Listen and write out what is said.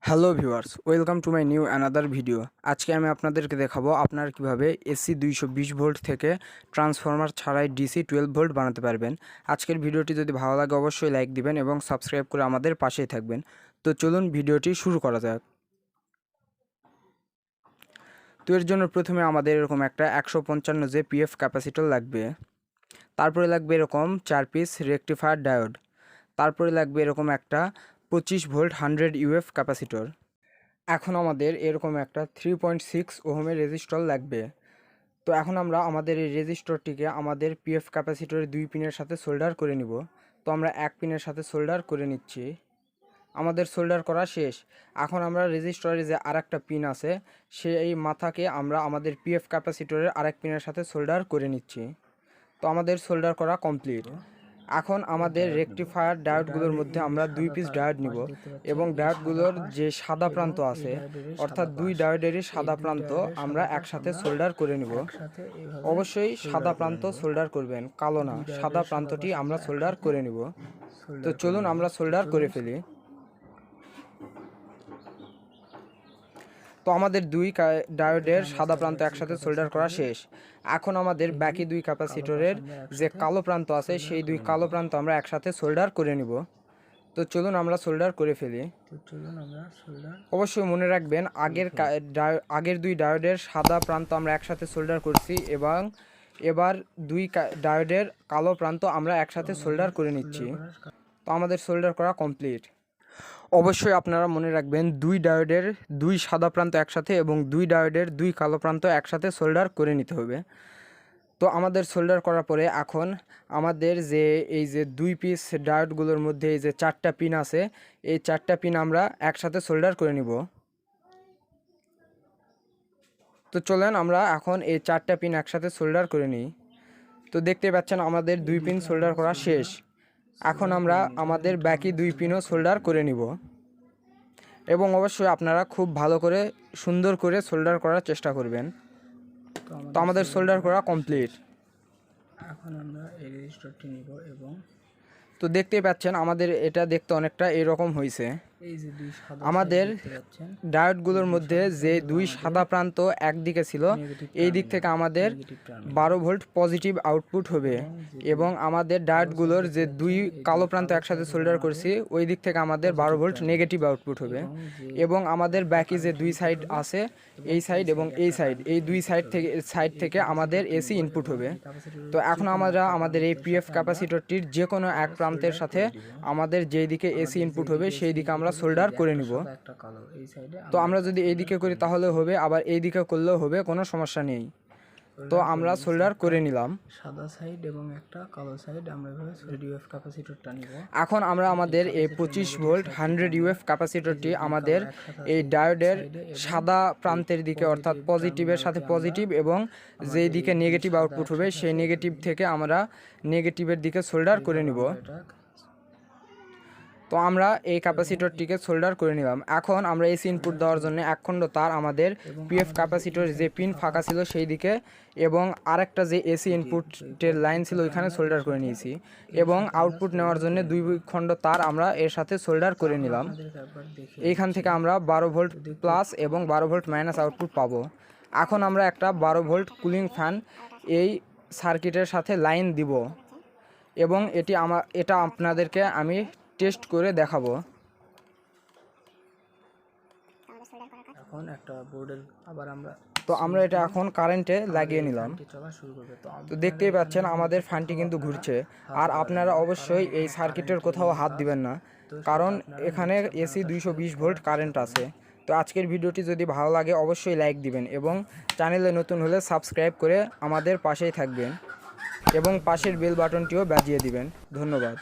Hello viewers, welcome to my new another video. আজকে আমি আপনাদেরকে দেখাবো আপনারা কিভাবে এসি 220 ভোল্ট থেকে ট্রান্সফরমার ছাড়াই ডিসি 12 ভোল্ট বানাতে পারবেন। আজকের ভিডিওটি যদি ভালো লাগে অবশ্যই লাইক দিবেন এবং সাবস্ক্রাইব করে আমাদের পাশেই থাকবেন। তো চলুন ভিডিওটি শুরু করা যাক। তো এর জন্য প্রথমে আমাদের এরকম একটা 155 যে পিএফ ক্যাপাসিটর লাগবে, তারপরে লাগবে এরকম 4 পিস রেকটিফায়ার ডায়োড, তারপরে লাগবে এরকম একটা 25 ভোল্ট 100 ইউএফ ক্যাপাসিটর। এখন আমাদের এরকম একটা 3.6 ওহমের রেজিস্টর লাগবে। তো এখন আমরা আমাদের এই রেজিস্টরটিকে আমাদের পিএফ ক্যাপাসিটরের 2 পিনের সাথে সোল্ডার করে নিব। তো আমরা 1 পিনের সাথে সোল্ডার করে নিচ্ছি। আমাদের সোল্ডার করা শেষ। এখন আমরা রেজিস্টরের যে আরেকটা পিন আছে সেই মাথাকে আমরা আমাদের পিএফ ক্যাপাসিটরের আরেক পিনের সাথে সোল্ডার করে নিচ্ছি। তো আমাদের সোল্ডার করা কমপ্লিট। এখন আমাদের রেকটিফায়ার ডায়োডগুলোর মধ্যে আমরা 2 পিস ডায়োড নিব এবং ডায়োডগুলোর যে সাদা প্রান্ত আছে অর্থাৎ 2 ডায়োডেরই সাদা প্রান্ত আমরা একসাথে সোল্ডার করে নিব। অবশ্যই সাদা প্রান্ত সোল্ডার করবেন, কালো না, সাদা প্রান্তটি আমরা সোল্ডার করে নিব। তো চলুন আমরা সোল্ডার করে ফেলি। তো আমাদের 2 ডায়োডের সাদা প্রান্ত একসাথে সোল্ডার করা শেষ। এখন আমাদের বাকি 2 ক্যাপাসিটরের যে কালো প্রান্ত আছে সেই 2 কালো প্রান্ত আমরা একসাথে সোল্ডার করে নিব। তো চলুন আমরা সোল্ডার করে ফেলি। অবশ্যই মনে রাখবেন আগের 2 ডায়োডের সাদা প্রান্ত আমরা একসাথে সোল্ডার করছি এবং এবার 2 ডায়োডের কালো প্রান্ত আমরা একসাথে সোল্ডার করে নিচ্ছি। তো আমাদের সোল্ডার করা কমপ্লিট। অবশ্যই আপনারা মনে রাখবেন 2 ডায়োডের 2 সাদা প্রান্ত একসাথে এবং 2 ডায়োডের 2 কালো প্রান্ত একসাথে সোল্ডার করে নিতে হবে। তো আমাদের সোল্ডার করার পরে এখন আমাদের যে এই যে 2 পিস ডায়োডগুলোর মধ্যে এই যে 4টা পিন আছে এই 4টা পিন আমরা একসাথে সোল্ডার করে নিব। তো চলেন আমরা এখন এই 4টা পিন একসাথে সোল্ডার করে নিই। তো দেখতে পাচ্ছেন আমাদের 2 পিন সোল্ডার করা শেষ। এখন আমরা আমাদের বাকি 2 পিনও সোল্ডার করে নিব এবং অবশ্যই আপনারা খুব ভালো করে সুন্দর করে সোল্ডার করার চেষ্টা করবেন। তো আমাদের সোল্ডার করা কমপ্লিট। এখন আমরা এই রেজিস্টারটি নিব এবং তো দেখতেই পাচ্ছেন আমাদের এটা দেখতে অনেকটা এরকম হয়েছে। আমাদের ডায়োডগুলোর মধ্যে যে 2 সাদা প্রান্ত একদিকে ছিল এই দিক থেকে আমাদের 12 ভোল্ট পজিটিভ আউটপুট হবে এবং আমাদের ডায়োডগুলোর যে 2 কালো প্রান্ত একসাথে সোল্ডার করছি ওই দিক থেকে আমাদের 12 ভোল্ট নেগেটিভ আউটপুট হবে এবং আমাদের বাকি যে 2 সাইড আছে এই সাইড এবং এই সাইড, এই 2 সাইড থেকে আমাদের এসি ইনপুট হবে। তো এখন আমরা আমাদের এই পিএফ ক্যাপাসিটরটির যে কোনো এক প্রান্তের সাথে আমাদের যেই দিকে এসি ইনপুট হবে সেই দিকে আমরা সোল্ডার করে নিব। তো আমরা যদি এই দিকে করি তাহলে হবে, আবার এই দিকে করলেও হবে, কোনো সমস্যা নেই। তো আমরা সোল্ডার করে নিলাম। সাদা সাইড এবং একটা কালো সাইড আমরা এভাবে ইউএফ ক্যাপাসিটরটা নিব। এখন আমরা আমাদের এই 25 ভোল্ট 100 ইউএফ ক্যাপাসিটরটি আমাদের এই ডায়োডের সাদা প্রান্তের দিকে অর্থাৎ পজিটিভের সাথে পজিটিভ এবং যেই দিকে নেগেটিভ আউটপুট হবে সেই নেগেটিভ থেকে আমরা নেগেটিভের দিকে সোল্ডার করে নিব। তো আমরা এই ক্যাপাসিটরটিকে সোল্ডার করে নিলাম। এখন আমরা এসি ইনপুট দেওয়ার জন্য এক খণ্ড তার আমাদের পিএফ ক্যাপাসিটর যে পিন ফাঁকা ছিল সেই দিকে এবং আরেকটা যে এসি ইনপুটের লাইন ছিল ওইখানে সোল্ডার করে নিয়েছি এবং আউটপুট নেওয়ার জন্য 2 খণ্ড তার আমরা এর সাথে সোল্ডার করে নিলাম। এইখান থেকে আমরা 12 ভোল্ট প্লাস এবং 12 ভোল্ট মাইনাস আউটপুট পাবো। এখন আমরা একটা 12 ভোল্ট কুলিং ফ্যান এই সার্কিটের সাথে লাইন দিব এবং এটা আপনাদেরকে আমি টেস্ট করে দেখাবো। এখন একটা বোর্ডের আমরা এটা এখন কারেন্টে লাগিয়ে নিলাম। তো দেখতেই পাচ্ছেন আমাদের ফ্যানটি কিন্তু ঘুরছে। আর আপনারা অবশ্যই এই সার্কিটের কোথাও হাত দিবেন না, কারণ এখানে এসি 220 ভোল্ট কারেন্ট আছে। তো আজকের ভিডিওটি যদি ভালো লাগে অবশ্যই লাইক দিবেন এবং চ্যানেলে নতুন হলে সাবস্ক্রাইব করে আমাদের পাশেই থাকবেন এবং পাশের বেল বাটনটিও বাজিয়ে দিবেন। ধন্যবাদ।